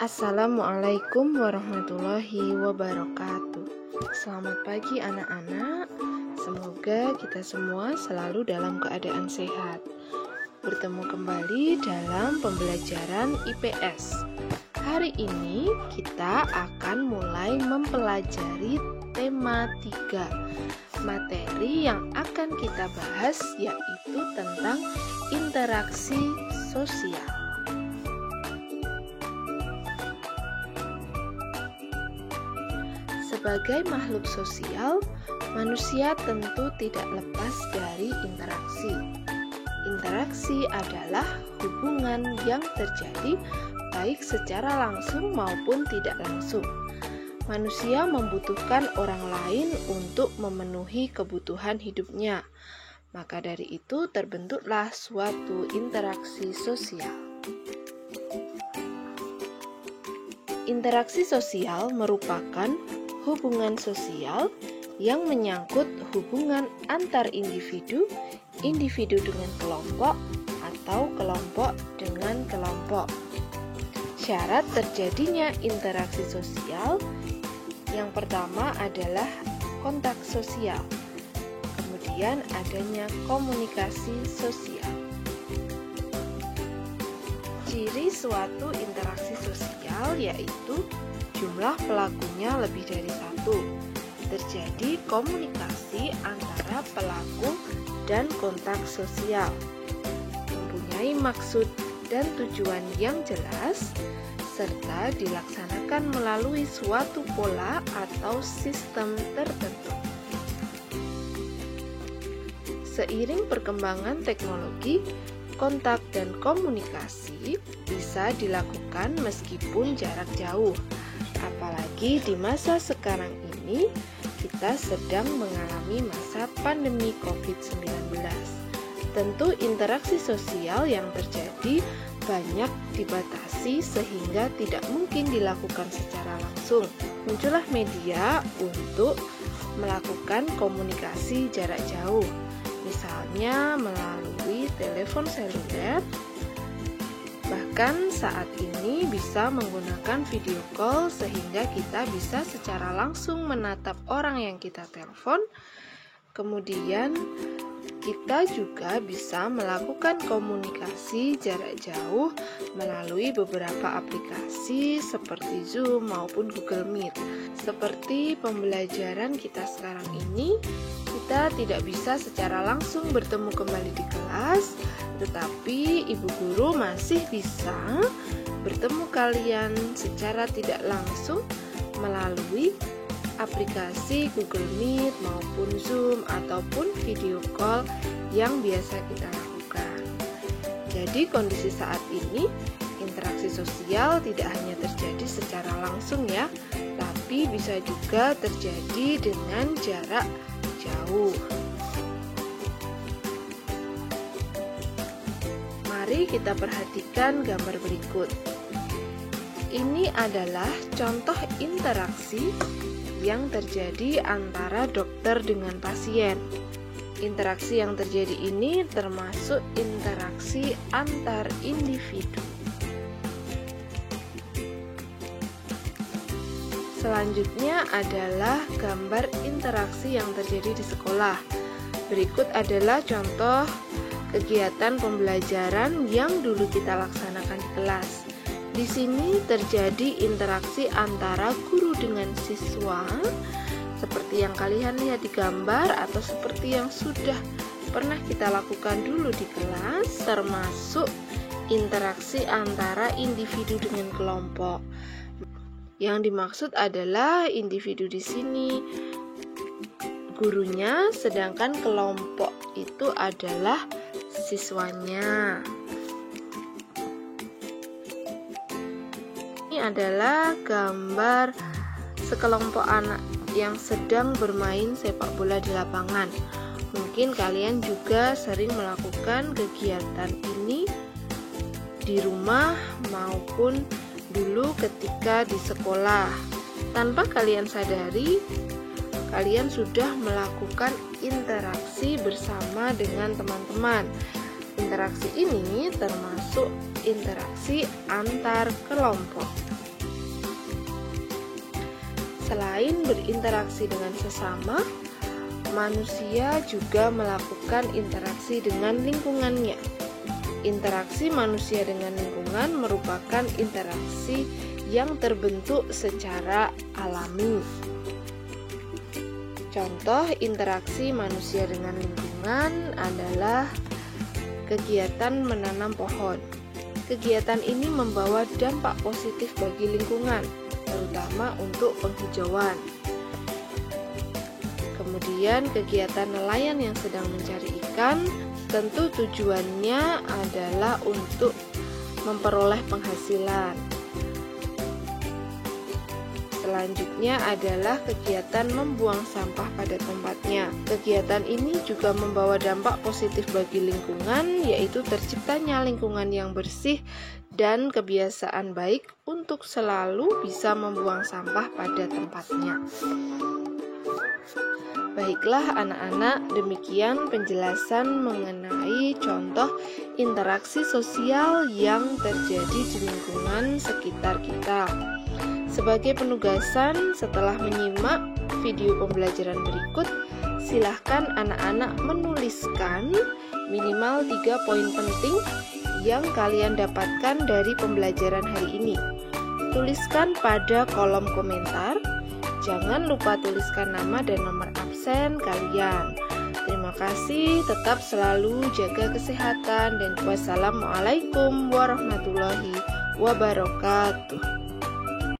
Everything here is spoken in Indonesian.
Assalamualaikum warahmatullahi wabarakatuh. Selamat pagi anak-anak. Semoga kita semua selalu dalam keadaan sehat. Bertemu kembali dalam pembelajaran IPS. Hari ini kita akan mulai mempelajari tema 3. Materi yang akan kita bahas yaitu tentang interaksi sosial. Sebagai makhluk sosial, manusia tentu tidak lepas dari interaksi. Interaksi adalah hubungan yang terjadi baik secara langsung maupun tidak langsung. Manusia membutuhkan orang lain untuk memenuhi kebutuhan hidupnya. Maka dari itu terbentuklah suatu interaksi sosial. Interaksi sosial merupakan hubungan sosial yang menyangkut hubungan antar individu, individu dengan kelompok, atau kelompok dengan kelompok. Syarat terjadinya interaksi sosial yang pertama adalah kontak sosial, kemudian adanya komunikasi sosial. Ciri suatu interaksi sosial yaitu jumlah pelakunya lebih dari satu. Terjadi komunikasi antara pelaku dan kontak sosial. Mempunyai maksud dan tujuan yang jelas, serta dilaksanakan melalui suatu pola atau sistem tertentu. Seiring perkembangan teknologi, kontak dan komunikasi bisa dilakukan meskipun jarak jauh. Apalagi di masa sekarang ini, kita sedang mengalami masa pandemi COVID-19. Tentu interaksi sosial yang terjadi banyak dibatasi sehingga tidak mungkin dilakukan secara langsung. Muncullah media untuk melakukan komunikasi jarak jauh, misalnya melalui telepon seluler. Bahkan saat ini bisa menggunakan video call sehingga kita bisa secara langsung menatap orang yang kita telepon. Kemudian kita juga bisa melakukan komunikasi jarak jauh melalui beberapa aplikasi seperti Zoom maupun Google Meet. Seperti pembelajaran kita sekarang ini, kita tidak bisa secara langsung bertemu kembali di kelas, tetapi ibu guru masih bisa bertemu kalian secara tidak langsung melalui aplikasi Google Meet maupun Zoom ataupun video call yang biasa kita lakukan. Jadi kondisi saat ini interaksi sosial tidak hanya terjadi secara langsung ya, tapi bisa juga terjadi dengan jarak jauh. Mari kita perhatikan gambar berikut. Ini adalah contoh interaksi yang terjadi antara dokter dengan pasien. Interaksi yang terjadi ini termasuk interaksi antar individu. Selanjutnya adalah gambar interaksi yang terjadi di sekolah. Berikut adalah contoh kegiatan pembelajaran yang dulu kita laksanakan di kelas. Di sini terjadi interaksi antara guru dengan siswa, seperti yang kalian lihat di gambar atau seperti yang sudah pernah kita lakukan dulu di kelas, termasuk interaksi antara individu dengan kelompok. Yang dimaksud adalah individu di sini gurunya, sedangkan kelompok itu adalah siswanya. Ini adalah gambar sekelompok anak yang sedang bermain sepak bola di lapangan. Mungkin kalian juga sering melakukan kegiatan ini di rumah maupun dulu ketika di sekolah. Tanpa kalian sadari, kalian sudah melakukan interaksi bersama dengan teman-teman. Interaksi ini termasuk interaksi antar kelompok. selain berinteraksi dengan sesama, manusia juga melakukan interaksi dengan lingkungannya. Interaksi manusia dengan lingkungan merupakan interaksi yang terbentuk secara alami. Contoh interaksi manusia dengan lingkungan adalah kegiatan menanam pohon. Kegiatan ini membawa dampak positif bagi lingkungan, terutama untuk penghijauan. Kemudian kegiatan nelayan yang sedang mencari ikan, tentu tujuannya adalah untuk memperoleh penghasilan. Selanjutnya adalah kegiatan membuang sampah pada tempatnya. Kegiatan ini juga membawa dampak positif bagi lingkungan, yaitu terciptanya lingkungan yang bersih dan kebiasaan baik untuk selalu bisa membuang sampah pada tempatnya. Baiklah anak-anak, demikian penjelasan mengenai contoh interaksi sosial yang terjadi di lingkungan sekitar kita. Sebagai penugasan, setelah menyimak video pembelajaran berikut, silahkan anak-anak menuliskan minimal 3 poin penting yang kalian dapatkan dari pembelajaran hari ini. Tuliskan pada kolom komentar. Jangan lupa tuliskan nama dan nomor absen kalian. Terima kasih, tetap selalu jaga kesehatan dan wassalamualaikum warahmatullahi wabarakatuh.